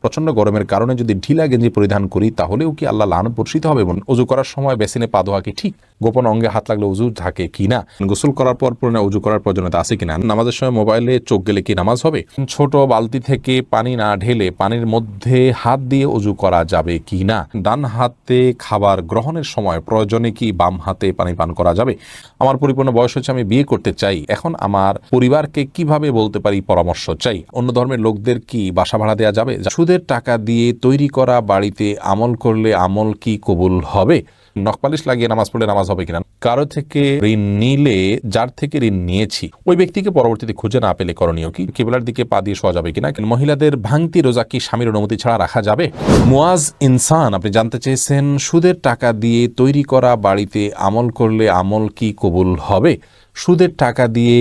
প্রচণ্ড গরমের কারণে যদি ঢিলা গেঞ্জি পরিধান করি তাহলেও কি আল্লাহ লানত বর্ষিত হবে? অজু করার সময় বেসিনে পা ধোয়া কি ঠিক? গোপন অঙ্গে হাত লাগলে উজু থাকে কিনা? গোসল করার পর পুরনো উজু করার প্রয়োজনীয়তা আছে কিনা? নামাজের সময় মোবাইলে চোখ গেলে কি নামাজ হবে? ছোট বালতি থেকে পানি না ঢেলে পানির মধ্যে হাত দিয়ে উজু করা যাবে কিনা? ডান হাতে খাবার গ্রহণের সময় প্রয়োজনে কি বাম হাতে পানি পান করা যাবে? আমার পরিপূর্ণ বয়স হচ্ছে, আমি বিয়ে করতে চাই, এখন আমার পরিবারকে কিভাবে বলতে পারি পরামর্শ চাই? অন্য ধর্মের লোকদের কি বাসা ভাড়া দেওয়া যাবে? সুদের টাকা দিয়ে তৈরি করা বাড়িতে আমল করলে আমল কি কবুল হবে? নখপালিশ লাগিয়ে নামাজ পড়লে নামাজ হবে কিনা? কারো থেকে ঋণ নিলে যার থেকে ঋণ নিয়েছি ওই ব্যক্তিকে পরবর্তীতে খুঁজে না পেলে করণীয় কি? কিবলার দিকে পা দিয়ে শোয়া যাবে কিনা? মহিলাদের ভাঙতি রোজা কি স্বামীর অনুমতি ছাড়া রাখা যাবে? মুয়াজ ইনসান আপনি জানতে চেয়েছেন, সুদের টাকা দিয়ে তৈরি করা বাড়িতে আমল করলে আমল কি কবুল হবে? সুদের টাকা দিয়ে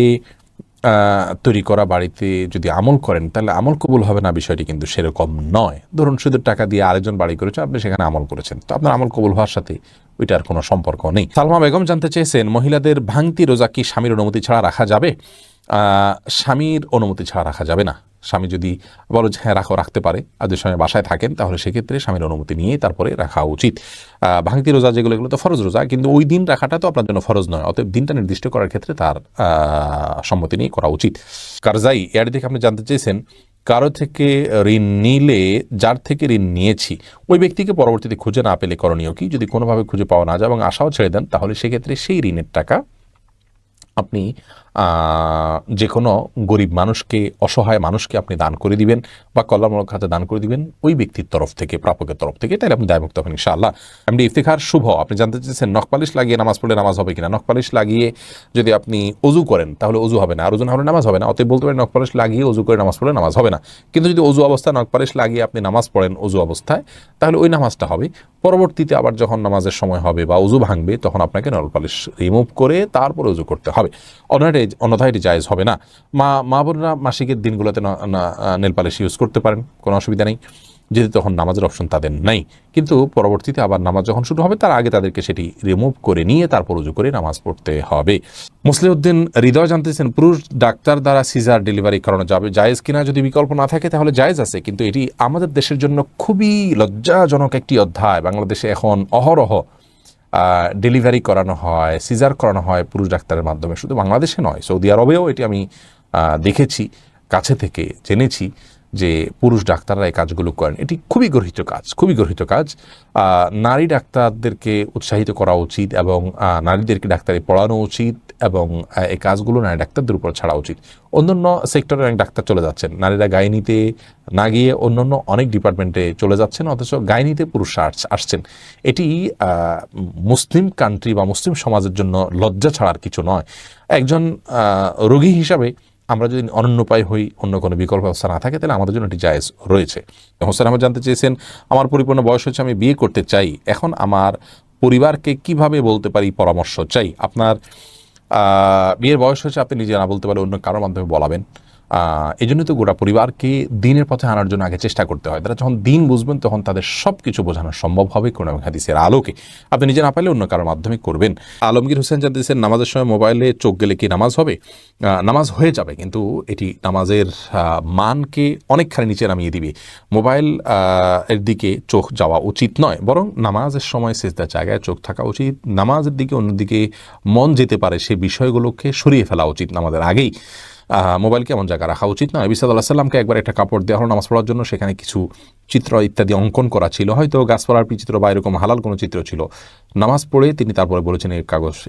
তৈরি করা বাড়িতে যদি আমল করেন তাহলে আমল কবুল হবে না, বিষয়টি কিন্তু সেরকম নয়। ধরুন সুদের টাকা দিয়ে আরেকজন বাড়ি করেছে, আপনি সেখানে আমল করেছেন, তো আপনার আমল কবুল হওয়ার সাথে ওইটার কোনো সম্পর্ক নেই। সালমা বেগম জানতে চেয়েছেন, মহিলাদের ভাঙতি রোজা কি স্বামীর অনুমতি ছাড়া রাখা যাবে? স্বামীর অনুমতি ছাড়া রাখা যাবে না। স্বামী যদি বলো যে হ্যাঁ রাখতে পারে, আর যদি স্বামী বাসায় থাকেন তাহলে সেক্ষেত্রে স্বামীর অনুমতি নিয়ে তারপরে রাখা উচিত। ভাঙতি রোজা যেগুলো, এগুলো তো ফরজ রোজা, কিন্তু ওই দিন রাখাটা তো আপনার জন্য ফরজ নয়, অতএব দিনটা নির্দিষ্ট করার ক্ষেত্রে তার সম্মতি নিয়ে করা উচিত। কারজাই এর দিকে আপনি জানতে চেয়েছেন, কারো থেকে ঋণ নিলে যার থেকে ঋণ নিয়েছি ওই ব্যক্তিকে পরবর্তীতে খুঁজে না পেলে করণীয় কি? যদি কোনোভাবে খুঁজে পাওয়া না যায় এবং আশাও ছেড়ে দেন তাহলে সেক্ষেত্রে সেই ঋণের টাকা আপনি যে কোনো গরিব মানুষকে, অসহায় মানুষকে আপনি দান করে দিবেন বা কল্যাণমূলক খাতে দান করে দিবেন ওই ব্যক্তির তরফ থেকে, প্রাপকের তরফ থেকে, তাহলে আপনি দায়মুক্ত হবেন ইনশাআল্লাহ। এমনি ইফতিখার শুভ আপনি জানতে চেয়েছেন, নখপালিশ লাগিয়ে নামাজ পড়লে নামাজ হবে কিনা? নখপালিশ লাগিয়ে যদি আপনি অজু করেন তাহলে অজু হবে না, আর অজু না হলে নামাজ হবে না, অতএব বলতে পারেন নখপালিশ লাগিয়ে অজু করে নামাজ পড়লে নামাজ হবে না। কিন্তু যদি অজু অবস্থায় নখপালিশ লাগিয়ে আপনি নামাজ পড়েন অজু অবস্থায়, তাহলে ওই নামাজটা হবে। পরবর্তীতে আবার যখন নামাজের সময় হবে বা অজু ভাঙবে তখন আপনাকে নখপালিশ রিমুভ করে তারপর অজু করতে হবে, অন্যথায় এটি জায়েজ হবে না। মা বোনরা মাসিকের দিনগুলোতে নেল পালিশ ইউজ করতে পারেন, কোনো অসুবিধা নেই, যদি তখন নামাজের অপশন তাদের নাই। কিন্তু পরবর্তীতে আবার নামাজ যখন শুরু হবে তার আগে তাদেরকে সেটি রিমুভ করে নিয়ে তারপর উজু করে নামাজ পড়তে হবে। মুসলিউদ্দিন হৃদয় জানতেছেন, পুরুষ ডাক্তার দ্বারা সিজার ডেলিভারি করানো যাবে, জায়েজ কিনা? যদি বিকল্প না থাকে তাহলে জায়েজ আছে, কিন্তু এটি আমাদের দেশের জন্য খুবই লজ্জাজনক একটি অধ্যায়। বাংলাদেশে এখন অহরহ ডেলিভারি করানো হয়, সিজার করানো হয় পুরুষ ডাক্তারের মাধ্যমে। শুধু বাংলাদেশে নয়, সৌদি আরবেও এটি আমি দেখেছি, কাছে থেকে জেনেছি যে পুরুষ ডাক্তাররা এই কাজগুলো করেন। এটি খুবই গর্হিত কাজ, খুবই গর্হিত কাজ। নারী ডাক্তারদেরকে উৎসাহিত করা উচিত এবং নারীদেরকে ডাক্তারি পড়ানো উচিত এবং এই কাজগুলো নারী ডাক্তারদের উপর ছাড়া উচিত। অন্যান্য সেক্টরে অনেক ডাক্তার চলে যাচ্ছেন, নারীরা গাইনিতে না গিয়ে অন্যান্য অনেক ডিপার্টমেন্টে চলে যাচ্ছেন, অথচ গাইনিতে পুরুষরা আসছেন। এটি মুসলিম কান্ট্রি বা মুসলিম সমাজের জন্য লজ্জা ছাড়ার কিছু নয়। একজন রোগী হিসাবে আমরা যদি অনন্যোপায় হই, অন্য কোনো বিকল্প ব্যবস্থা না থাকে, তাহলে আমাদের জন্য এটি জায়েজ রয়েছে। হোসেন আহমদ জানতে চেয়েছেন, আমার পরিপূর্ণ বয়স হচ্ছে, আমি বিয়ে করতে চাই, এখন আমার পরিবারকে কিভাবে বলতে পারি পরামর্শ চাই? আপনার বিয়ের বয়স হচ্ছে, আপনি নিজে না বলতে পারলে অন্য কারোর মাধ্যমে বলাবেন। এই জন্য তো গোটা পরিবারকে দিনের পথে আনার জন্য আগে চেষ্টা করতে হয়। তারা যখন দিন বুঝবেন তখন তাদের সব কিছু বোঝানো সম্ভব হবে কোরআন এবং হাদিসের আলোকে। আপনি নিজে না পারলে অন্য কারোর মাধ্যমে করবেন। আলমগীর হোসেন জানতেছেন, নামাজের সময় মোবাইলে চোখ গেলে কি নামাজ হবে? নামাজ হয়ে যাবে, কিন্তু এটি নামাজের মানকে অনেকখানি নিচে নামিয়ে দিবে। মোবাইল এর দিকে চোখ যাওয়া উচিত নয়, বরং নামাজের সময় সিজদার জায়গায় চোখ থাকা উচিত। নামাজের দিকে অন্যদিকে মন যেতে পারে সে বিষয়গুলোকে সরিয়ে ফেলা উচিত নামাজের আগেই। মোবাইলকে এমন জায়গায় রাখা উচিত নয়। নবী সাল্লাল্লাহু আলাইহি ওয়াসাল্লামকে একবার একটা কাপড় দেওয়া হলো নামাজ পড়ার জন্য, সেখানে কিছু চিত্র ইত্যাদি অঙ্কন করা ছিল, হয়তো গাছপালার চিত্র বা এরকম হালাল কোনো চিত্র ছিল। নামাজ পড়ে তিনি তারপরে বলেছেন,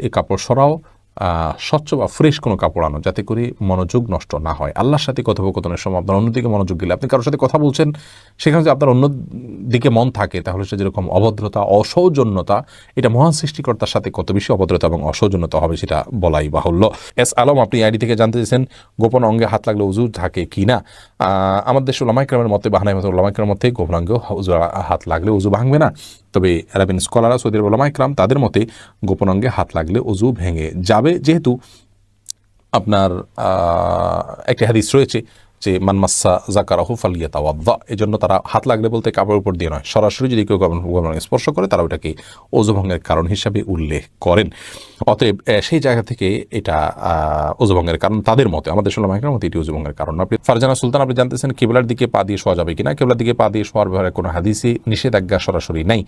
এই কাপড় সরাও, স্বচ্ছ বা ফ্রেশ কোনো কাপড় আনো, যাতে করে মনোযোগ নষ্ট না হয়। আল্লাহর সাথে কথোপকথনের সময় আপনার অন্যদিকে মনোযোগ দিলে, আপনি কারোর সাথে কথা বলছেন, সেখানে যদি আপনার অন্যদিকে মন থাকে তাহলে সে যেরকম অভদ্রতা, অসৌজন্যতা, এটা মহান সৃষ্টিকর্তার সাথে কত বেশি অভদ্রতা এবং অসৌজন্যতা হবে সেটা বলাই বাহুল্য। এস আলম আপনি আইডি থেকে জানতে চেয়েছেন, গোপন অঙ্গে হাত লাগলে উজু থাকে কি না? আমাদের দেশে উলামায়ে কেরামের মতে, বাহানাই মতে উলামায়ে কেরামের মতে গোপন অঙ্গে হাত লাগলে উজু ভাঙবে না। তবে আরবিন স্কলাররা, সৌদি আরবের উলামায়ে কেরাম, তাদের মতে গোপন অঙ্গে হাত লাগলে উজু ভেঙে যাবে, যেহেতু আপনার একটি হাদিস রয়েছে যে মানমাসা জাকারাহু ফালিয়াতাওয়াদ্দা, এই জন্য তারা হাত লাগলে বলতে কাপড়ের উপর দিয়ে নয়, সরাসরি যদি কেউ স্পর্শ করে তারা ওটাকে ওযু ভঙ্গের কারণ হিসাবে উল্লেখ করেন। অতএব সেই জায়গা থেকে এটা ওযু ভঙ্গের কারণ তাদের মতে, আমাদের সুলামাইকের মতে এটি ওযু ভঙ্গের কারণ। আপনি ফারজানা সুলতান, আপনি জানতেছেন কিবলার দিকে পা দিয়ে শোয়া যাবে কিনা। কিবলার দিকে পা দিয়ে শোয়ার ব্যাপারে কোনো হাদিসে নিষেধাজ্ঞা সরাসরি নাই।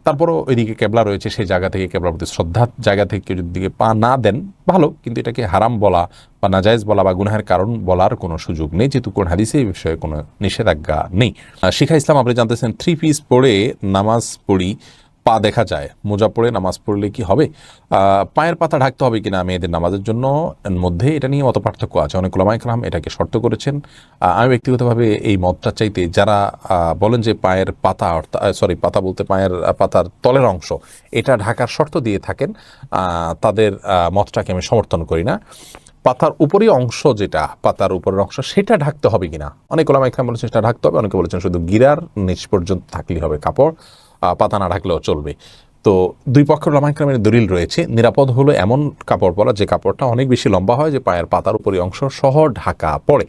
তারপরও ওইদিকে কেবলা রয়েছে, সেই জায়গা থেকে কেবলার প্রতি শ্রদ্ধার জায়গা থেকে কেউ যদি দিকে পা না দেন ভালো, কিন্তু এটাকে হারাম বলা বা নাজায়েজ বলা বা গুনাহের কারণ বলার কোনো সুযোগ নেই, যেহেতু কোন হাদিসে এই বিষয়ে কোনো নিষেধাজ্ঞা নেই। শিখা ইসলাম, আপনি জানতেছেন 3 পিস পরে নামাজ পড়ি, পা দেখা যায়, মোজা পরে নামাজ পড়লে কি হবে? পায়ের পাতা ঢাকতে হবে কিনা মেয়েদের নামাজের জন্য মধ্যে এটা নিয়ে মত পার্থক্য আছে। অনেক ওলামা ইকরাম এটাকে শর্ত করেছেন। আমি ব্যক্তিগতভাবে এই মতটা চাইতে, যারা বলেন যে পায়ের পাতা, পাতা বলতে পায়ের পাতার তলের অংশ এটা ঢাকার শর্ত দিয়ে থাকেন, তাদের মতটাকে আমি সমর্থন করি না। পাতার উপরের অংশ, যেটা পাতার উপরের অংশ, সেটা ঢাকতে হবে কিনা অনেক ওলামা ইকরাম বলেছেন সেটা ঢাকতে হবে, অনেকে বলেছেন শুধু গিরার নিচ পর্যন্ত থাকলেই হবে কাপড়, পাতা না ঢাকলেও চলবে। তো দুই পক্ষের ওলামা ইকরামের দলিল রয়েছে। নিরাপদ হলো এমন কাপড় পরা যে কাপড়টা অনেক বেশি লম্বা হয়, যে পায়ের পাতার উপরের অংশ সহ ঢাকা পড়ে।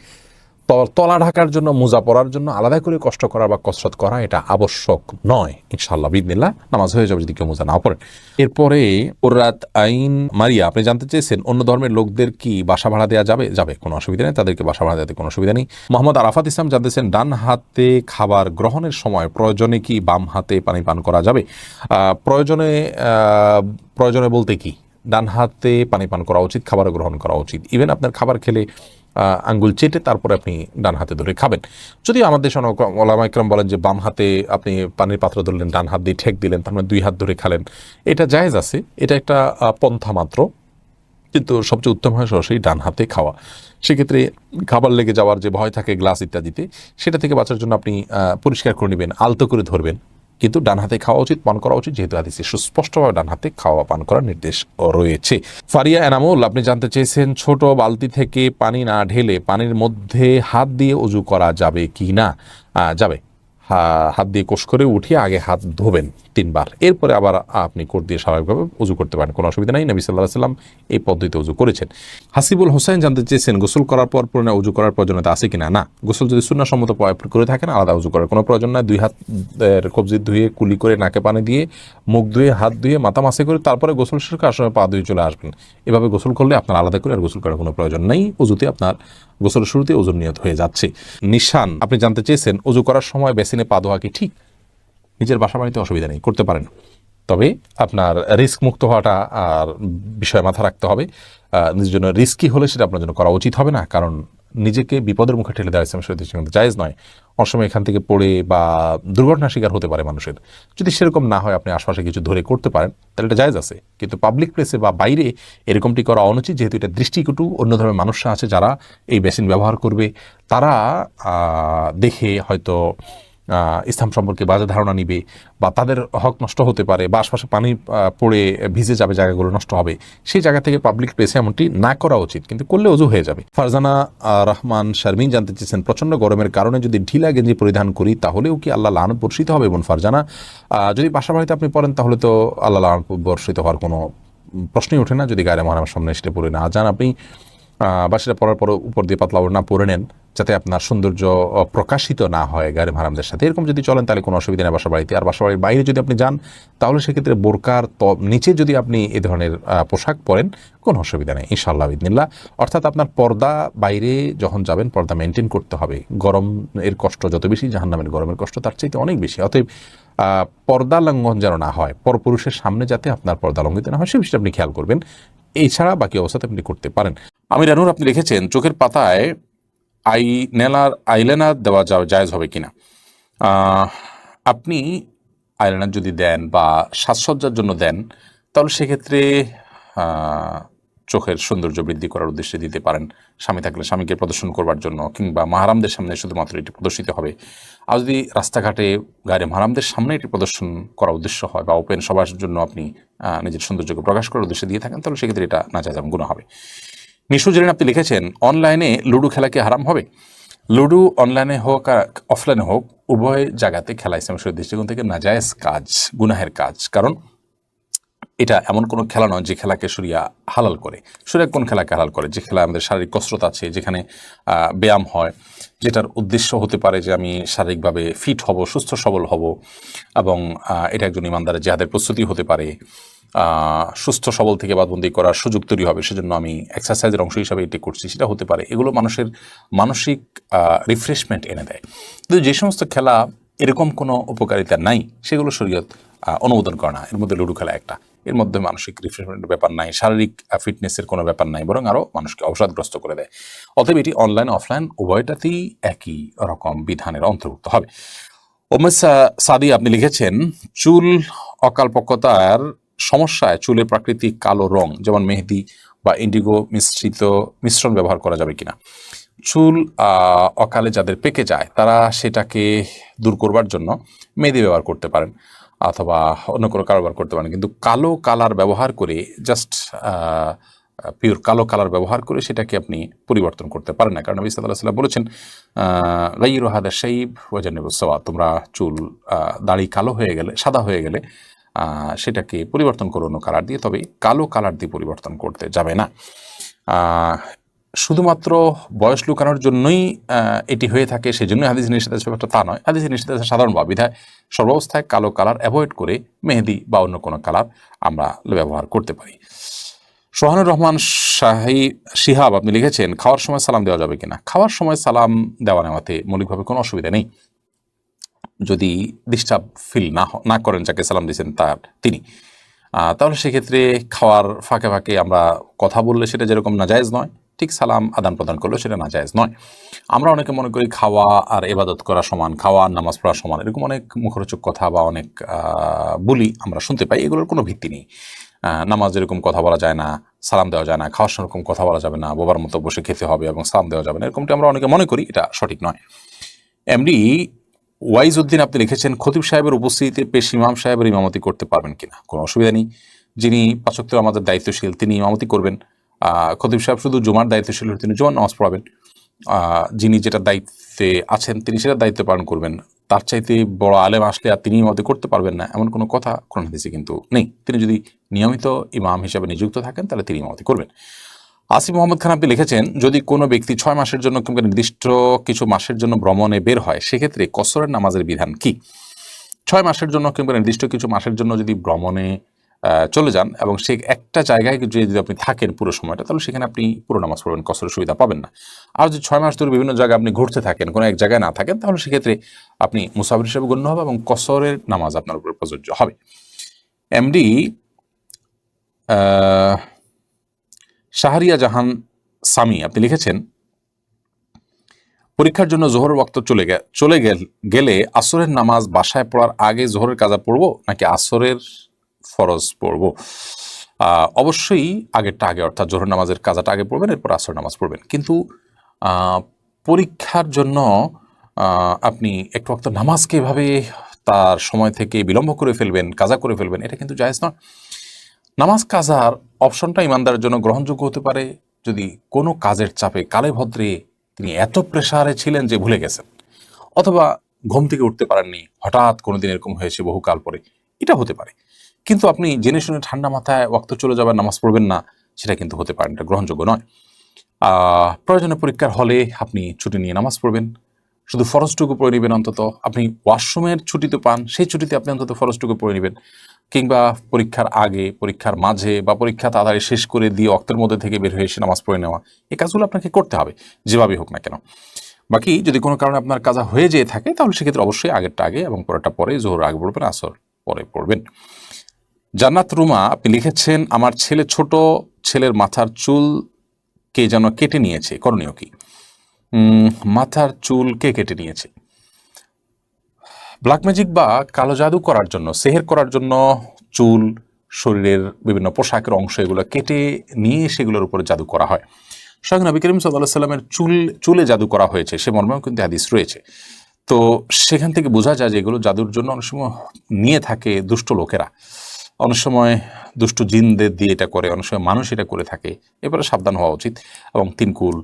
তলা ঢাকার জন্য, মোজা পরার জন্য আলাদা করে কষ্ট করা বা কসরত করা এটা আবশ্যক নয়। ইনশাআল্লাহ বিদিনিল্লাহ নামাজ হয়ে যাবে যদি কেউ মোজা না পড়েন। এরপরে ওরাত আইন মারিয়া, আপনি জানতে চেয়েছেন অন্য ধর্মের লোকদের কি বাসা ভাড়া দেওয়া যাবে? যাবে, কোনো অসুবিধা নেই, তাদেরকে বাসা ভাড়া দেওয়াতে কোনো অসুবিধা নেই। মোহাম্মদ আরাফাত ইসলাম জানতেছেন ডান হাতে খাবার গ্রহণের সময় প্রয়োজনে কি বাম হাতে পানি পান করা যাবে? প্রয়োজনে বলতে কি, ডান হাতে পানি পান করা উচিত, খাবার গ্রহণ করা উচিত। ইভেন আপনার খাবার খেলে আঙ্গুল চেটে তারপরে আপনি ডান হাতে ধরে খাবেন। যদিও আমাদের দেশে ওলামা ইকরাম বলেন যে বাম হাতে আপনি পানির পাত্র ধরলেন, ডান হাত দিয়ে ঠেক দিলেন, তার মানে 2 হাত ধরে খালেন, এটা জায়েজ আছে, এটা একটা পন্থা মাত্র, কিন্তু সবচেয়ে উত্তম হয় সরাসরি ডান হাতে খাওয়া। সেক্ষেত্রে খাবার লেগে যাওয়ার যে ভয় থাকে গ্লাস ইত্যাদিতে, সেটা থেকে বাঁচার জন্য আপনি পরিষ্কার করে নেবেন, আলতো করে ধরবেন, কিন্তু ডান হাতে খাওয়া উচিত, পান করা উচিত, যেহেতু হাদিসে সুস্পষ্টভাবে ডান হাতে খাওয়া পান করার নির্দেশ রয়েছে। ফারিয়া এনামুল, আপনি জানতে চেয়েছেন ছোট বালতি থেকে পানি না ঢেলে পানির মধ্যে হাত দিয়ে ওযু করা যাবে কি না? যাবে। হাত দিয়ে কোষ করে উঠিয়ে আগে হাত ধোবেন 3 বার, এরপরে আবার আপনি কোট দিয়ে স্বাভাবিকভাবে ওযু করতে পারেন, কোনো অসুবিধা নাই। নবী সাল্লাল্লাহু আলাইহি ওয়াসাল্লাম এই পদ্ধতিতে ওযু করেছেন। হাসিবুল হোসেন জানতে চেয়েছেন গোসল করার পর পুনরায় ওযু করার প্রয়োজনীয়তা আছে কিনা? না, গোসল যদি সুন্নাহসম্মত করে থাকেন আলাদা ওযু করার কোনো প্রয়োজন নাই। 2 হাতের কবজি ধুয়ে, কুলি করে, নাকে পানি দিয়ে, মুখ ধুয়ে, হাত ধুয়ে, মাথা মাসে করে তারপরে গোসল শেষ করে আসলে পা ধুয়ে চলে আসবেন। এভাবে গোসল করলে আপনার আলাদা করে আর গোসল করার কোনো প্রয়োজন নেই। ওযুতে আপনার গোসলের শুরুতে ওযুর নিয়ত হয়ে যাচ্ছে। নিশান, আপনি জানতে চেয়েছেন ওযু করার সময় বেসিনে পা ধোয়া কি ঠিক? নিজের বাসা বাড়িতে অসুবিধা নেই, করতে পারেন, তবে আপনার রিস্ক মুক্ত হওয়াটা আর বিষয় মাথা রাখতে হবে। নিজের জন্য রিস্কি হলে সেটা আপনার জন্য করা উচিত হবে না, কারণ নিজেকে বিপদের মুখে ঠেলে দেওয়া ইসলামের শরীয়তে কিন্তু জায়েজ নয়। অনেক সময় এখান থেকে পড়ে বা দুর্ঘটনার শিকার হতে পারে মানুষের। যদি সেরকম না হয়, আপনি আশপাশে কিছু ধরে করতে পারেন, তাহলে এটা জায়েজ আছে। কিন্তু পাবলিক প্লেসে বা বাইরে এরকমটি করা অনুচিত, যেহেতু এটা দৃষ্টিকটু। অন্য ধরনের মানুষরা আছে যারা এই বেসিন ব্যবহার করবে, তারা দেখে হয়তো ইসলাম সম্পর্কে বাজে ধারণা নিবে, বা তাদের হক নষ্ট হতে পারে, বা আশপাশে পানি পড়ে ভিজে যাবে, জায়গাগুলো নষ্ট হবে। সেই জায়গা থেকে পাবলিক প্লেসে এমনটি না করা উচিত, কিন্তু করলে ওযু হয়ে যাবে। ফারজানা রহমান শারমিন জানতে চেয়েছেন প্রচণ্ড গরমের কারণে যদি ঢিলা গেঞ্জি পরিধান করি তাহলেও কি আল্লাহ লানত বর্ষিত হবে? এবং ফারজানা, যদি বাসা বাড়িতে আপনি পড়েন তাহলে তো আল্লাহ লানত বর্ষিত হওয়ার কোনো প্রশ্নই ওঠে না, যদি গায়ে মহারামের সামনে সেটা পরে না যান আপনি, বা সেটা পরার পর উপর দিয়ে পাতলা ওড়না পরে নেন, যাতে আপনার সৌন্দর্য প্রকাশিত না হয় গায়ের মাহরামদের সাথে। এরকম যদি চলেন তাহলে কোনো অসুবিধা নেই বাসা বাড়িতে। আর বাসা বাড়ির বাইরে যদি আপনি যান তাহলে সেক্ষেত্রে বোরকার নিচে যদি আপনি এ ধরনের পোশাক পরেন কোনো অসুবিধা নেই ইনশাআল্লাহ বিদিনিল্লাহ। অর্থাৎ আপনার পর্দা, বাইরে যখন যাবেন পর্দা মেনটেন করতে হবে। গরম এর কষ্ট যত বেশি, জাহান্নামের গরমের কষ্ট তার চাইতে অনেক বেশি। অতএব পর্দা লঙ্ঘন যেন না হয়, পরপুরুষের সামনে যাতে আপনার পর্দা লঙ্ঘিত না হয় সে বিষয়টা আপনি খেয়াল করবেন। এছাড়া বাকি অবস্থাতে আপনি করতে পারেন। আমির আনুর, আপনি লিখেছেন চোখের পাতায় আইলাইনার দেওয়া জায়েজ হবে কিনা? আপনি আইলাইনার যদি দেন বা সাজসজ্জার জন্য দেন, তাহলে সেক্ষেত্রে চোখের সৌন্দর্য বৃদ্ধি করার উদ্দেশ্যে দিতে পারেন। স্বামী থাকলে স্বামীকে প্রদর্শন করবার জন্য, কিংবা মাহারামদের সামনে শুধুমাত্র এটি প্রদর্শিত হবে। আর যদি রাস্তাঘাটে গায়ে মাহারামদের সামনে এটি প্রদর্শন করার উদ্দেশ্য হয়, বা ওপেন সবার জন্য আপনি নিজের সৌন্দর্যকে প্রকাশ করার উদ্দেশ্যে দিয়ে থাকেন, তাহলে সেক্ষেত্রে এটা নাজায়েজ এবং গুনাহ হবে। মিশু জেরিন, আপনি লিখেছেন অনলাইনে লুডো খেলা কি হারাম হবে? লুডো অনলাইনে হোক আর অফলাইনে হোক, উভয় জায়গাতে খেলা ইসলামের দৃষ্টিকোণ থেকে নাজায়েজ কাজ, গুনাহের কাজ। কারণ এটা এমন কোনো খেলা নয় যে খেলাকে শরিয়া হালাল করে। শরিয়া কোন খেলাকে হালাল করে? যে খেলায় আমাদের শারীরিক কসরত আছে, যেখানে ব্যায়াম হয়, যেটার উদ্দেশ্য হতে পারে যে আমি শারীরিকভাবে ফিট হব, সুস্থ সবল হব, এবং এটা একজন ইমানদারের জিহাদের প্রস্তুতি হতে পারে, সুস্থ সবল থেকে বাদবন্দি করার সুযোগ তৈরি হবে, সেজন্য আমি এক্সারসাইজের অংশ হিসাবে এটি করছি, সেটা হতে পারে। এগুলো মানুষের মানসিক রিফ্রেশমেন্ট এনে দেয়। কিন্তু যে সমস্ত খেলা এরকম কোনো উপকারিতা নাই, সেগুলো শরীয়ত অনুমোদন করে না। এর মধ্যে লুডো খেলা একটা, এর মধ্যে মানসিক রিফ্রেশমেন্টের ব্যাপার নাই, শারীরিক ফিটনেসের কোনো ব্যাপার নাই, বরং আরও মানুষকে অবসাদগ্রস্ত করে দেয়। অতএব এটি অনলাইন অফলাইন উভয়টাতেই একই রকম বিধানের অন্তর্ভুক্ত হবে। সাদি আপনি লিখেছেন, চুল অকালপক্বতার সমস্যায় চুলের প্রাকৃতিক কালো রং যেমন মেহেদি বা ইন্ডিগো মিশ্রণ ব্যবহার করা যাবে কিনা? চুল অকালে যাদের পেকে যায় তারা সেটাকে দূর করবার জন্য মেহেদি ব্যবহার করতে পারেন অথবা অন্য কোনো কারবার করতে পারেন, কিন্তু কালো কালার ব্যবহার করে জাস্ট পিওর কালো কালার ব্যবহার করে সেটাকে আপনি পরিবর্তন করতে পারেন না। কারণ নবী সাল্লাল্লাহু আলাইহি ওয়াসাল্লাম বলেছেন, গায়্যিরু হাদা শাইব ওয়াজান্নিবুস সাওয়া, তোমরা চুল দাড়ি কালো হয়ে গেলে, সাদা হয়ে গেলে সেটাকে পরিবর্তন করো অন্য কালার দিয়ে, তবে কালো কালার দিয়ে পরিবর্তন করতে যাবে না। শুধুমাত্র বয়স লুকানোর জন্যই এটি হয়ে থাকে, সেজন্যই হাদিস নিষেধ আছে ব্যাপারটা তা নয়। হাদিস নিষেধ আছে সাধারণভাবে, বিধায় সর্বাবস্থায় কালো কালার অ্যাভয়েড করে মেহেদি বা অন্য কোনো কালার আমরা ব্যবহার করতে পারি। সোহানুর রহমান শিহাব আপনি লিখেছেন, খাওয়ার সময় সালাম দেওয়া যাবে কিনা? খাওয়ার সময় সালাম দেওয়া নেওয়াতে মৌলিকভাবে কোনো অসুবিধা নেই, যদি ডিস্টার্ব ফিল না করেন যাকে সালাম দিয়েছেন তিনি, তাহলে সেক্ষেত্রে খাওয়ার ফাঁকে ফাঁকে আমরা কথা বললে সেটা যেরকম নাজায়েজ নয়, ঠিক সালাম আদান প্রদান করলেও সেটা নাজায়েজ নয়। আমরা অনেকে মনে করি খাওয়া আর ইবাদত করা সমান, খাওয়া আর নামাজ পড়া সমান, এরকম অনেক মুখরোচক কথা বা অনেক বলি আমরা শুনতে পাই, এগুলোর কোনো ভিত্তি নেই। নামাজ এরকম কথা বলা যায় না, সালাম দেওয়া যায় না, খাওয়ার সময় এরকম কথা বলা যাবে না, বোবার মতো বসে খেতে হবে এবং সালাম দেওয়া যাবে না, এরকমটি আমরা অনেকে মনে করি, এটা সঠিক নয়। এমডি ওয়াইজ উদ্দিন আপনি লিখেছেন, খতিব সাহেবের উপস্থিতিতে পেশ ইমাম সাহেবের ইমামতি করতে পারবেন কিনা? কোনো অসুবিধা নেই। যিনি পাঁচ ওয়াক্ত আমাদের দায়িত্বশীল তিনি ইমামতি করবেন। খতিব সাহেব শুধু জুমার দায়িত্বশীল, তিনি জুমার নামাজ পড়াবেন। যিনি যেটা দায়িত্বে আছেন তিনি সেটা দায়িত্ব পালন করবেন। তার চাইতে বড় আলেম আসলে আর তিনি ইমামতি করতে পারবেন না এমন কোনো কথা কোরআন হাদিসে কিন্তু নেই। তিনি যদি নিয়মিত ইমাম হিসাবে নিযুক্ত থাকেন তাহলে তিনি ইমামতি করবেন। আসিফ মোহাম্মদ খান আপনি লিখেছেন, যদি কোনো ব্যক্তি 6 মাসের জন্য কিংবা নির্দিষ্ট কিছু মাসের জন্য ভ্রমণে বের হয়, সেক্ষেত্রে কসরের নামাজের বিধান কি? 6 মাসের জন্য কিংবা নির্দিষ্ট কিছু মাসের জন্য যদি ভ্রমণে চলে যান এবং সে একটা জায়গায় যদি আপনি থাকেন পুরো সময়টা, তাহলে সেখানে আপনি পুরো নামাজ পড়বেন, কসরের সুবিধা পাবেন না। আর যদি 6 মাস ধরে বিভিন্ন জায়গায় আপনি ঘুরতে থাকেন, কোনো এক জায়গায় না থাকেন, তাহলে সেক্ষেত্রে আপনি মুসাফির হিসেবে গণ্য হবে এবং কসরের নামাজ আপনার উপর প্রযোজ্য হবে। এমডি শাহরিয়া জাহান সামি আপনি লিখেছেন, পরীক্ষার জন্য জোহরের ওয়াক্ত চলে গেলে আসরের নামাজ বাসায় পড়ার আগে জোহরের কাজা পড়বো নাকি আসরের ফরজ পড়বো? অবশ্যই আগেরটা আগে, অর্থাৎ জোহরের নামাজের কাজাটা আগে পড়বেন, এরপর আসরের নামাজ পড়বেন। কিন্তু পরীক্ষার জন্য আপনি একটু ওয়াক্ত নামাজকে এভাবে তার সময় থেকে বিলম্ব করে ফেলবেন, কাজা করে ফেলবেন, এটা কিন্তু জায়েজ নয়। নামাজ কাজার অপশনটা ইমানদারের জন্য গ্রহণযোগ্য হতে পারে যদি কোনো কাজের চাপে কালে ভদ্রে তিনি এত প্রেসারে ছিলেন যে ভুলে গেছেন, অথবা ঘুম থেকে উঠতে পারেননি, হঠাৎ কোনোদিন এরকম হয়েছে বহুকাল পরে, এটা হতে পারে। কিন্তু আপনি জেনে শুনে ঠান্ডা মাথায় ওয়াক্ত চলে যাবেন, নামাজ পড়বেন না, সেটা কিন্তু হতে পারে, এটা গ্রহণযোগ্য নয়। প্রয়োজনে পরীক্ষার হলে আপনি ছুটি নিয়ে নামাজ পড়বেন, শুধু ফরজটুকু পড়ে নেবেন। অন্তত আপনি ওয়াশরুমের ছুটি তো পান, সেই ছুটিতে আপনি অন্তত ফরজটুকু পড়ে নেবেন। কিংবা পরীক্ষার আগে, পরীক্ষার মাঝে বা পরীক্ষা তাড়াতাড়ি শেষ করে দিয়ে অক্তের মধ্যে থেকে বের হয়ে এসে নামাজ পড়ে নেওয়া, এই কাজগুলো আপনাকে করতে হবে যেভাবেই হোক না কেন। বাকি যদি কোনো কারণে আপনার কাজা হয়ে যেয়ে থাকে তাহলে সেক্ষেত্রে অবশ্যই আগেরটা আগে এবং পরেরটা পরে, জোহর আগে পড়বেন, আসর পরে পড়বেন। জান্নাত রুমা আপনি লিখেছেন, আমার ছোট ছেলের মাথার চুল কে যেন কেটে নিয়েছে, করণীয় কি? মাথার চুল কে কেটে নিয়েছে? ব্ল্যাক ম্যাজিক বা কালো জাদু করার জন্য, সেহের করার জন্য চুল, শরীরের বিভিন্ন পোশাকের অংশ এগুলো কেটে নিয়ে সেগুলোর উপরে জাদু করা হয়। স্বয়ং নবী করিম সাল্লাল্লাহু আলাইহি সাল্লামের চুলে জাদু করা হয়েছে, সে মর্মেও কিন্তু হাদিস রয়েছে। তো সেখান থেকে বোঝা যায় যে এগুলো জাদুর জন্য অনেক সময় নিয়ে থাকে দুষ্ট লোকেরা, অনেক সময় দুষ্ট জিনদের দিয়ে এটা করে, অনেক সময় মানুষ এটা করে থাকে। এবারে সাবধান হওয়া উচিত এবং 3 কুল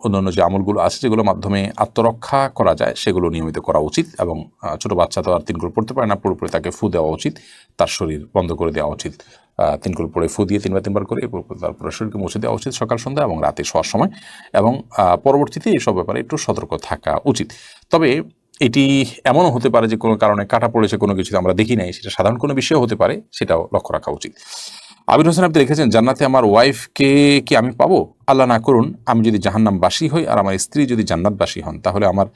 অন্যান্য যে আমলগুলো আছে যেগুলোর মাধ্যমে আত্মরক্ষা করা যায় সেগুলো নিয়মিত করা উচিত। এবং ছোটো বাচ্চা তো আর 3 কুল পড়তে পারে না, পুরোপুরি তাকে ফু দেওয়া উচিত, তার শরীর বন্ধ করে দেওয়া উচিত। 3 কুল পরে ফু দিয়ে 3বার করে তারপরে শরীরকে মুছে দেওয়া উচিত সকাল সন্ধ্যা এবং রাতে শোয়ার সময়। এবং পরবর্তীতে এইসব ব্যাপারে একটু সতর্ক থাকা উচিত। তবে এটি এমনও হতে পারে যে কোনো কারণে কাটা পড়েছে, কোনো কিছু আমরা দেখি নাই, সেটা সাধারণ কোনো বিষয়ও হতে পারে, সেটাও লক্ষ্য রাখা উচিত। আবির হোসেন আপনি লিখেছেন, জান্নাতে আমার ওয়াইফকে কি আমি পাবো? আল্লাহ না করুন আমি যদি জাহান্নামবাসী হই আর আমার স্ত্রী যদি জান্নাতবাসী হন, তাহলে আমার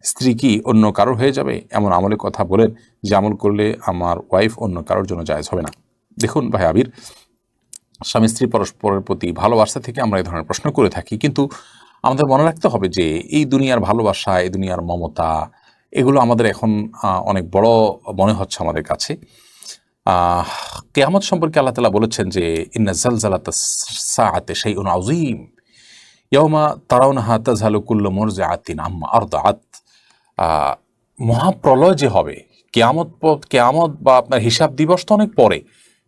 স্ত্রী কি অন্য কারোর হয়ে যাবে? এমন আমলের কথা বলেন যে আমল করলে আমার ওয়াইফ অন্য কারোর জন্য জায়েজ হবে না। দেখুন ভাই আবির, স্বামী স্ত্রী পরস্পরের প্রতি ভালোবাসা থেকে আমরা এই ধরনের প্রশ্ন করে থাকি, কিন্তু আমাদের মনে রাখতে হবে যে এই দুনিয়ার ভালোবাসা, এই দুনিয়ার মমতা, এগুলো আমাদের এখন অনেক বড় মনে হচ্ছে আমাদের কাছে। কিয়ামত সম্পর্কে আল্লাহ তাআলা বলেছেন যে ইন্না জালজালাতাস সাআতি শাইউন আযীম ইয়াওমা তারাউনাহা তাযহালু কুল্লু মুরজিআতিন আম্মা আরদাআত। মহাপ্রলয় যে হবে, কিয়ামত বা আপনার হিসাব দিবস তো অনেক পরে,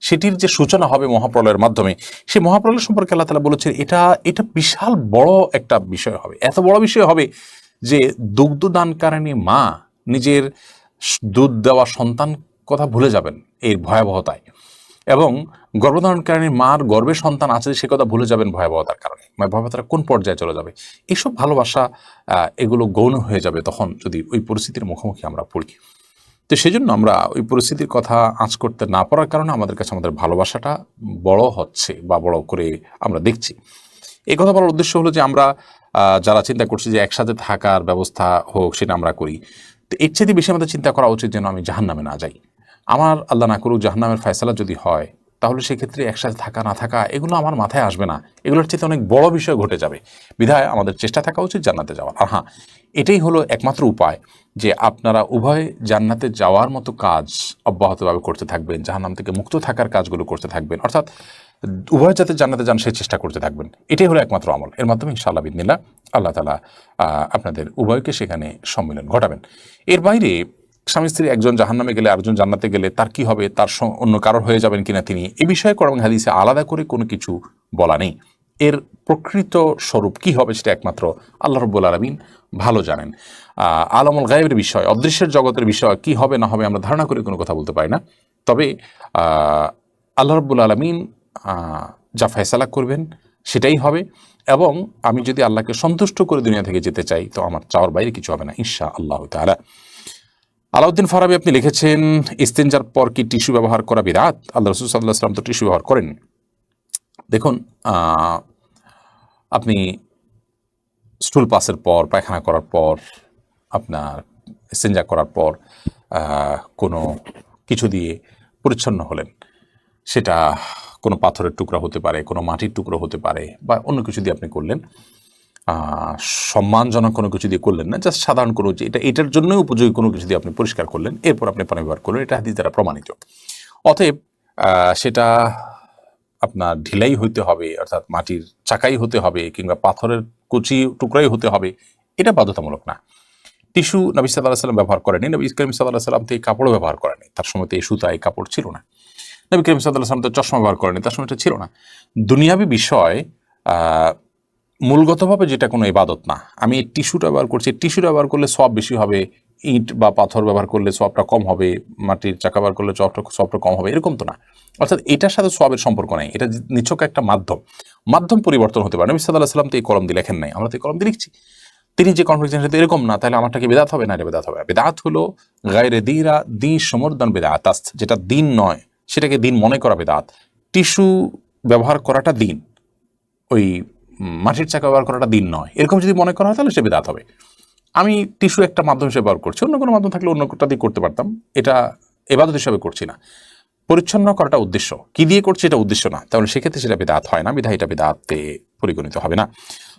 সেটির যে সূচনা হবে মহাপ্রলয়ের মাধ্যমে, সেই মহাপ্রলয় সম্পর্কে আল্লাহ তাআলা বলেছেন এটা বিশাল বড় একটা বিষয় হবে। এত বড় বিষয় হবে যে দুগ্ধদানকারিণী মা নিজের দুধ দেওয়া সন্তান কথা ভুলে যাবেন এর ভয়াবহতায়, এবং গর্ভধারণকারিণী মার গর্ভে সন্তান আছে সে কথা ভুলে যাবেন ভয়াবহতার কারণে। ভয়াবহতাটা কোন পর্যায়ে চলে যাবে, এসব ভালোবাসা এগুলো গৌণ হয়ে যাবে তখন যদি ওই পরিস্থিতির মুখোমুখি আমরা পড়ি। তো সেই জন্য আমরা ওই পরিস্থিতির কথা আঁচ করতে না পারার কারণে আমাদের কাছে আমাদের ভালোবাসাটা বড় হচ্ছে বা বড় করে আমরা দেখছি। এই কথা বলার উদ্দেশ্য হলো যে আমরা যারা চিন্তা করছি যে একসাথে থাকার ব্যবস্থা হোক, সেটা আমরা করি, তো এর চেয়ে বেশি আমাদের চিন্তা করা উচিত যেন আমি জাহান্নামে না যাই। আমার আল্লাহ না করুক জাহান্নামের ফয়সালা যদি হয়, তাহলে সেক্ষেত্রে একসাথে থাকা না থাকা এগুলো আমার মাথায় আসবে না, এগুলোর চেয়ে অনেক বড় বিষয় ঘটে যাবে। বিধায় আমাদের চেষ্টা থাকা উচিত জান্নাতে যাওয়ার। আর হ্যাঁ, এটাই হলো একমাত্র উপায় যে আপনারা উভয় জান্নাতে যাওয়ার মতো কাজ অব্যাহতভাবে করতে থাকবেন, জাহান্নাম থেকে মুক্ত থাকার কাজগুলো করতে থাকবেন, অর্থাৎ উভয় যাতে জান্নাতে যান সেই চেষ্টা করতে থাকবেন। এটাই হলো একমাত্র আমল। এর মাধ্যমে ইনশাআল্লাহ বিদিনিল্লাহ আল্লাহ তাআলা আপনাদের উভয়কে সেখানে সম্মিলন ঘটাবেন। এর বাইরে স্বামী স্ত্রী একজন জাহান্নামে গেলে আরেকজন জান্নাতে গেলে তার কি হবে, তার অন্য কারোর হয়ে যাবেন কিনা তিনি, এ বিষয়ে কোরআন হাদিসে আলাদা করে কোনো কিছু বলা নেই। এর প্রকৃত স্বরূপ কি হবে সেটা একমাত্র আল্লাহ রাব্বুল আলামিন ভালো জানেন। আলামুল গায়েবের বিষয়, অদৃশ্যের জগতের বিষয় কি হবে না হবে আমরা ধারণা করে কোনো কথা বলতে পারি না। তবে আল্লাহ রাব্বুল আলামিন যা ফয়সালা করবেন সেটাই হবে, এবং আমি যদি আল্লাহকে সন্তুষ্ট করে দুনিয়া থেকে যেতে চাই তো আমার চাওয়ার বাইরে কিছু হবে না ইনশাআল্লাহ তাআলা। আলাউদ্দিন ফারাবি আপনি লিখেছেন, ইস্তেঞ্জার পর কি টিস্যু ব্যবহার করা বিদআত? আল্লাহ রাসূল সাল্লাল্লাহু আলাইহি ওয়াসাল্লাম তো টিস্যু ব্যবহার করেন। দেখুন, আপনি স্টুল পাসের পর, পায়খানা করার পর, আপনার ইস্তেঞ্জা করার পর কোনো কিছু দিয়ে পরিচ্ছন্ন হলেন, সেটা কোনো পাথরের টুকরা হতে পারে, কোনো মাটির টুকরো হতে পারে, বা অন্য কিছু দিয়ে আপনি করলেন, সম্মানজনক কোনো কিছু দিয়ে করলেন না, জাস্ট সাধারণ কোনো এটার জন্যই উপযোগী কোনো কিছু দিয়ে আপনি পরিষ্কার করলেন, এরপর আপনি পানি ব্যবহার করলেন, এটা হাদিস দ্বারা প্রমাণিত। অতএব সেটা আপনার ঢিলাই হইতে হবে, অর্থাৎ মাটির চাকাই হতে হবে, কিংবা পাথরের কুচি টুকরাই হতে হবে, এটা বাধ্যতামূলক না। টিস্যু নবী সাল্লাল্লাহু আলাইহি ওয়াসাল্লাম ব্যবহার করেনি, নবী করিম সাল্লাল্লাহু আলাইহি ওয়াসাল্লাম তো এই কাপড়ও ব্যবহার করেনি, তার সময় তো এই সুতা এই কাপড় ছিল না। নবী করিম সাল্লাল্লাহু আলাইহি ওয়াসাল্লাম তো চশমা ব্যবহার করেনি, তার সময় এটা ছিল না। দুনিয়াবি বিষয় মূলগতভাবে যেটা কোনো ইবাদত না। আমি টিস্যুটা ব্যবহার করছি, টিস্যুটা ব্যবহার করলে সওয়াব বেশি হবে, ইট বা পাথর ব্যবহার করলে সওয়াবটা কম হবে, মাটির চাকা ব্যবহার করলে সওয়াবটা কম হবে, এরকম তো না। অর্থাৎ এটার সাথে সওয়াবের সম্পর্ক নাই, এটা নিছক একটা মাধ্যম পরিবর্তন হতে পারে। নবী সাল্লাল্লাহু আলাইহি ওয়াসাল্লাম তো এই কলম দিয়ে লেখেন নাই, আমরা তো এই কলম দিয়ে লিখছি। তিনি যে কনফিডেন্স সাথে এরকম না, তাহলে আমারটাকে বিদআত হবে না, এটা বিদআত হবে। বিদআত হলো গায়রে দীরা দি সমর্দন বিদআত, যেটা দিন নয় সেটাকে দিন মনে করা বিদআত। টিস্যু ব্যবহার করাটা দিন, ওই মাটির চাকা ব্যবহার করাটা দিন নয়, এরকম যদি মনে করা হয় তাহলে সে বিদআত হবে। আমি টিস্যু একটা মাধ্যম হিসেবে ব্যবহার করছি, অন্য কোনো মাধ্যম থাকলে অন্য কোনটা দিয়ে করতে পারতাম, এটা ইবাদত হিসেবে করছি না। পরিচ্ছন্ন করাটা উদ্দেশ্য, কি দিয়ে করছি এটা উদ্দেশ্য না, তাহলে সেক্ষেত্রে সেটা বিদআত হয় না, বিধায় এটা বিদআতে পরিগণিত হবে না।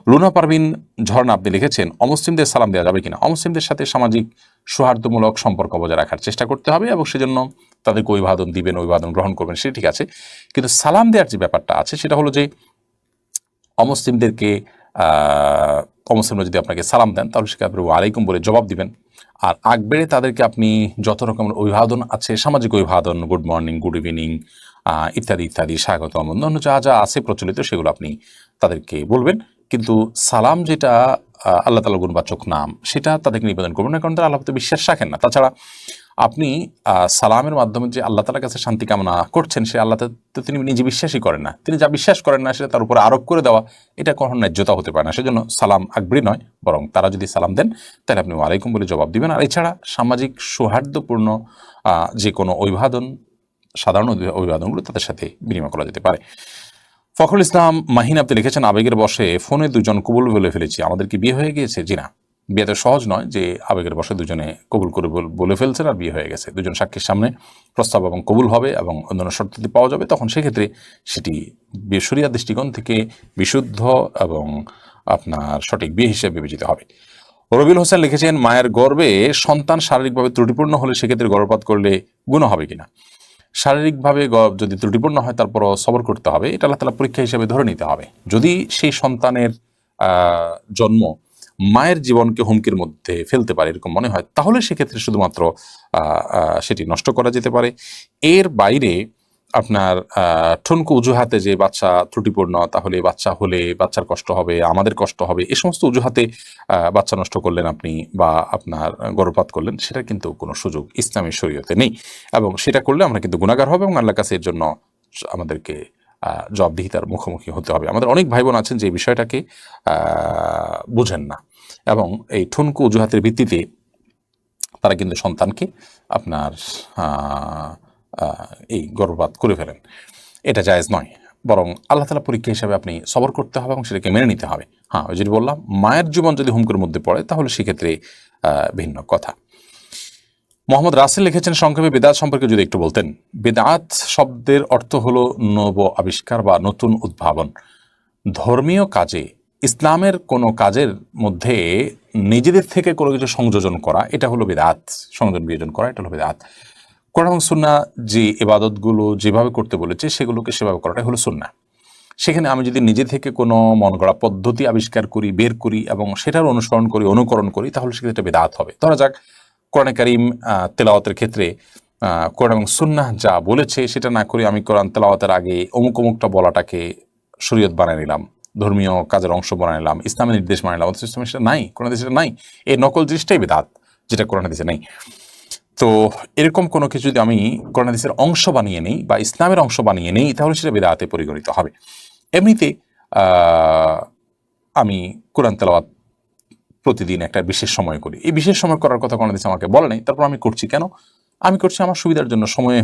লুনা পারভিন ঝর্ণা আপনি লিখেছেন, অমুসলিমদের সালাম দেওয়া যাবে কিনা? অমুসলিমদের সাথে সামাজিক সৌহার্দ্যমূলক সম্পর্ক বজায় রাখার চেষ্টা করতে হবে, এবং সেজন্য তাদেরকে অভিবাদন দিবেন, অভিবাদন গ্রহণ করবেন, সেটা ঠিক আছে। কিন্তু সালাম দেওয়ার যে ব্যাপারটা আছে সেটা হলো যে অমুসলিমদেরকে অমুসলিমরা যদি আপনাকে সালাম দেন তাহলে সেটা আপনি ওয়ালাইকুম বলে জবাব দিবেন। আর আগ বেড়ে তাদেরকে আপনি যত রকমের অভিবাদন আছে, সামাজিক অভিবাদন, গুড মর্নিং, গুড ইভিনিং ইত্যাদি ইত্যাদি, স্বাগতম, অন্যান্য যা যা আছে প্রচলিত, সেগুলো আপনি তাদেরকে বলবেন। কিন্তু সালাম যেটা আল্লাহ তাআলার গুণবাচক নাম, সেটা তাদেরকে নিবেদন করবেন না, কারণ তারা আল্লাহ প্রতি বিশ্বাস রাখেন না। তাছাড়া আপনি সালামের মাধ্যমে যে আল্লাহ তাআলার কাছে শান্তি কামনা করছেন, সে আল্লাহ তো তিনি নিজে বিশ্বাসই করেন না। তিনি যা বিশ্বাস করেন না সেটা তার উপরে আরোপ করে দেওয়া, এটা কখনো ন্যায্যতা হতে পারে না। সেজন্য সালাম আকবরী নয়, বরং তারা যদি সালাম দেন তাহলে আপনি ওয়ালাইকুম বলে জবাব দিবেন। আর এছাড়া সামাজিক সৌহার্দ্যপূর্ণ যে কোনো অভিবাদন, সাধারণ অভিবাদনগুলো তাদের সাথে বিনিময় করা যেতে পারে। ফখরুল ইসলাম মাহিন আপনি লিখেছেন, আবেগের বশে ফোনে দুজন কবুল বলে ফেলেছি, আমাদের কি বিয়ে হয়ে গিয়েছে? জি না, বিয়ে তো সহজ নয় যে আবেগের বশে দুজনে কবুল করে বলে ফেলছেন আর বিয়ে হয়ে গেছে। দুজন সাক্ষীর সামনে প্রস্তাব এবং কবুল হবে এবং অন্যান্য শর্ত যদি পাওয়া যাবে, তখন সেক্ষেত্রে সেটি শরিয়ার দৃষ্টিকোণ থেকে বিশুদ্ধ এবং আপনার সঠিক বিয়ে হিসেবে বিবেচিত হবে। রবিউল হোসেন লিখেছেন, মায়ের গর্ভে সন্তান শারীরিকভাবে ত্রুটিপূর্ণ হলে সেক্ষেত্রে গর্ভপাত করলে গুনাহ হবে কিনা? শারীরিকভাবে যদি ত্রুটিপূর্ণ হয় তারপরও সবর করতে হবে, এটা আল্লাহ তাআলা পরীক্ষা হিসেবে ধরে নিতে হবে। যদি সেই সন্তানের জন্ম মায়ের জীবনকে হুমকির মধ্যে ফেলতে পারে এরকম মনে হয়, তাহলে সেক্ষেত্রে শুধুমাত্র সেটি নষ্ট করা যেতে পারে। এর বাইরে আপনার ঠুনকো অজুহাতে যে বাচ্চা ত্রুটিপূর্ণ, তাহলে বাচ্চা হলে বাচ্চার কষ্ট হবে, আমাদের কষ্ট হবে, এ সমস্ত অজুহাতে বাচ্চা নষ্ট করলেন আপনি বা আপনার গর্ভপাত করলেন, সেটার কিন্তু কোনো সুযোগ ইসলামী শরীয়তে নেই। এবং সেটা করলে আমরা কিন্তু গুনাহগার হবে এবং আল্লাহর কাছে এর জন্য আমাদেরকে জবাবদিহিতার মুখোমুখি হতে হবে। আমাদের অনেক ভাই বোন আছেন যে এই বিষয়টাকে বুঝেন না এবং এই ঠুনকো অজুহাতের ভিত্তিতে তারা কিন্তু সন্তানকে আপনার এই গর্ভপাত করে ফেলেন। এটা জায়েজ নয়, বরং আল্লাহ তাআলা পরীক্ষা হিসাবে আপনি সবর করতে হবে এবং সেটাকে মেনে নিতে হবে। হ্যাঁ, ওই যেটি বললাম, মায়ের জীবন যদি হুমকির মধ্যে পড়ে তাহলে সেক্ষেত্রে ভিন্ন কথা। মোহাম্মদ রাসেল লিখেছেন, সংক্ষেপে বেদাত সম্পর্কে যদি একটু বলতেন। বেদাত শব্দের অর্থ হলো নব আবিষ্কার বা নতুন উদ্ভাবন। ধর্মীয় কাজে, ইসলামের কোনো কাজের মধ্যে নিজেদের থেকে কোনো কিছু সংযোজন করা, এটা হলো বেদাত। সংযোজন বিয়োজন করা, এটা হলো বেদাত। কোরআন এবং সুন্নাহ যে ইবাদতগুলো যেভাবে করতে বলেছে সেগুলোকে সেভাবে করাটাই হলো সুন্নাহ। সেখানে আমি যদি নিজে থেকে কোনো মন গড়া পদ্ধতি আবিষ্কার করি, বের করি এবং সেটার অনুসরণ করি, অনুকরণ করি, তাহলে সেক্ষেত্রে বেদাত হবে। ধরা যাক কোরআনে কারিম তেলাওয়াতের ক্ষেত্রে কোরআন এবং সুন্নাহ যা বলেছে সেটা না করে আমি কোরআন তেলাওয়াতের আগে অমুক অমুকটা বলাটাকে শরীয়ত বানিয়ে নিলাম, ধর্মীয় কাজের অংশ বানিয়ে নিলাম, ইসলামের নির্দেশ বানিয়ে নিলাম। ইসলামে সেটা নাই, কোরআন সেটা নাই। এই নকল জিনিসটাই বেদাত, যেটা কোরআন হাদিসে নেই। তো এরকম কোনো কিছু যদি আমি কোরআন হাদিসের অংশ বানিয়ে নেই বা ইসলামের অংশ বানিয়ে নেই, তাহলে সেটা বেদাতে পরিগণিত হবে। এমনিতে আমি কোরআন তেলাওয়াত প্রতিদিন একটা বিশেষ সময় করি, এই বিশেষ সময় করার কথা কোরআন হাদিসে আমাকে বলে নাই, তারপর আমি করছি কেন? আমি করছি আমার সুবিধার জন্য, সময়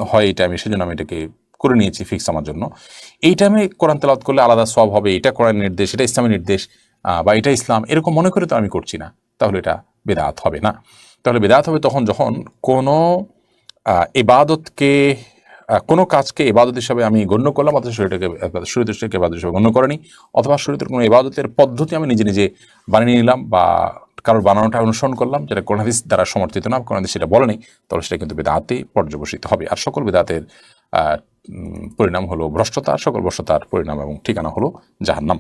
হয় এই টাইমে, সেজন্য আমি এটাকে করে নিয়েছি ফিক্স আমার জন্য। এই টাইমে কোরআন তেলাওয়াত করলে আলাদা সওয়াব হবে, এটা কোরআন নির্দেশ, এটা ইসলামের নির্দেশ বা এটা ইসলাম, এরকম মনে করে তো আমি করছি না, তাহলে এটা বেদাত হবে না। তাহলে বেদাত হবে তখন যখন কোনো ইবাদতকে, কোনো কাজকে ইবাদত হিসাবে আমি গণ্য করলাম, অথচ শরীয়তকে ইবাদত হিসাবে গণ্য করেনি, অথবা শরীয়তের কোনো ইবাদতের পদ্ধতি আমি নিজে নিজে বানিয়ে নিলাম বা কারোর বানানোটা অনুসরণ করলাম, যেটা কোরআন হাদিস দ্বারা সমর্থিত না, কোরআন হাদিস সেটা বলে নেই, তাহলে সেটা কিন্তু বেদাতে পর্যবসিত হবে। আর সকল বেদাতের পরিণাম হলো ভ্রষ্টতা, সকল ভ্রষ্টতার পরিণাম এবং ঠিকানা হলো জাহান্নাম।